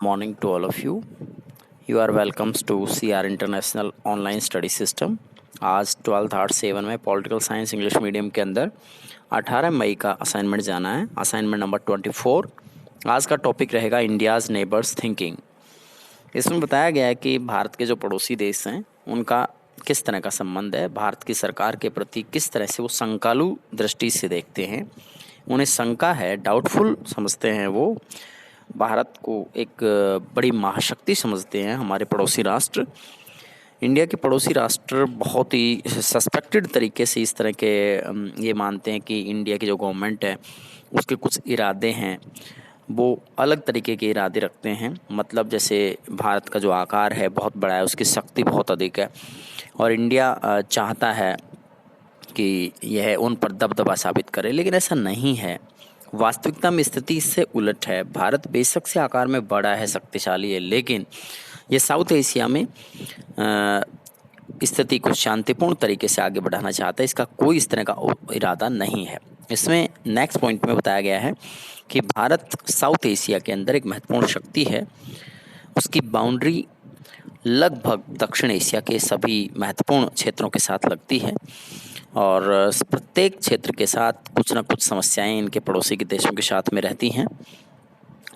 Morning to all of you. You are welcome to CR international online study system. आज 12/8/7 में political science English medium के अंदर 18 मई का assignment जाना है, असाइनमेंट नंबर 24। आज का टॉपिक रहेगा इंडियाज़ नेबर्स थिंकिंग। इसमें बताया गया है कि भारत के जो पड़ोसी देश हैं उनका किस तरह का संबंध है, भारत की सरकार के प्रति किस तरह से वो शंकालु दृष्टि से देखते हैं, उन्हें शंका है, डाउटफुल समझते हैं, वो भारत को एक बड़ी महाशक्ति समझते हैं। हमारे पड़ोसी राष्ट्र, इंडिया के पड़ोसी राष्ट्र बहुत ही सस्पेक्टेड तरीके से इस तरह के ये मानते हैं कि इंडिया की जो गवर्नमेंट है उसके कुछ इरादे हैं, वो अलग तरीके के इरादे रखते हैं। मतलब जैसे भारत का जो आकार है बहुत बड़ा है, उसकी शक्ति बहुत अधिक है और इंडिया चाहता है कि यह उन पर दबदबा साबित करे, लेकिन ऐसा नहीं है। वास्तविकता में स्थिति इससे उलट है। भारत बेशक से आकार में बड़ा है, शक्तिशाली है, लेकिन ये साउथ एशिया में स्थिति को शांतिपूर्ण तरीके से आगे बढ़ाना चाहता है। इसका कोई इस तरह का इरादा नहीं है। इसमें नेक्स्ट पॉइंट में बताया गया है कि भारत साउथ एशिया के अंदर एक महत्वपूर्ण शक्ति है। उसकी बाउंड्री लगभग दक्षिण एशिया के सभी महत्वपूर्ण क्षेत्रों के साथ लगती है और प्रत्येक क्षेत्र के साथ कुछ ना कुछ समस्याएं इनके पड़ोसी के देशों के साथ में रहती हैं,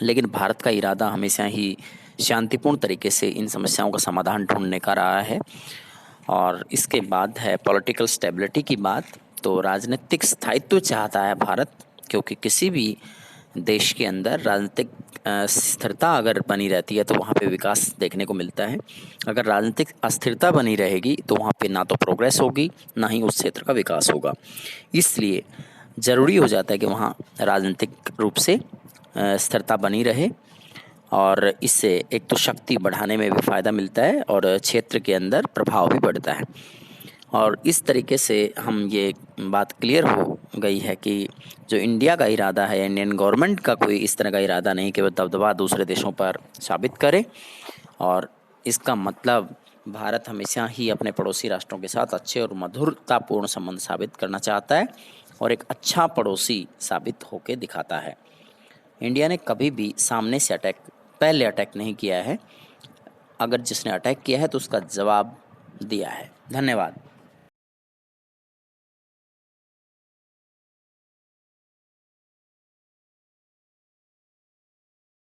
लेकिन भारत का इरादा हमेशा ही शांतिपूर्ण तरीके से इन समस्याओं का समाधान ढूंढने का रहा है। और इसके बाद है पॉलिटिकल स्टेबिलिटी की बात। तो राजनीतिक स्थायित्व चाहता है भारत, क्योंकि किसी भी देश के अंदर राजनीतिक स्थिरता अगर बनी रहती है तो वहाँ पे विकास देखने को मिलता है। अगर राजनीतिक अस्थिरता बनी रहेगी तो वहाँ पे ना तो प्रोग्रेस होगी, ना ही उस क्षेत्र का विकास होगा। इसलिए ज़रूरी हो जाता है कि वहाँ राजनीतिक रूप से स्थिरता बनी रहे और इससे एक तो शक्ति बढ़ाने में भी फ़ायदा मिलता है और क्षेत्र के अंदर प्रभाव भी बढ़ता है। और इस तरीके से हम ये बात क्लियर हो गई है कि जो इंडिया का इरादा है, इंडियन गवर्नमेंट का कोई इस तरह का इरादा नहीं कि वह दबदबा दूसरे देशों पर साबित करे। और इसका मतलब भारत हमेशा ही अपने पड़ोसी राष्ट्रों के साथ अच्छे और मधुरतापूर्ण संबंध साबित करना चाहता है और एक अच्छा पड़ोसी साबित होकर दिखाता है। इंडिया ने कभी भी सामने से पहले अटैक नहीं किया है। अगर जिसने अटैक किया है तो उसका जवाब दिया है। धन्यवाद।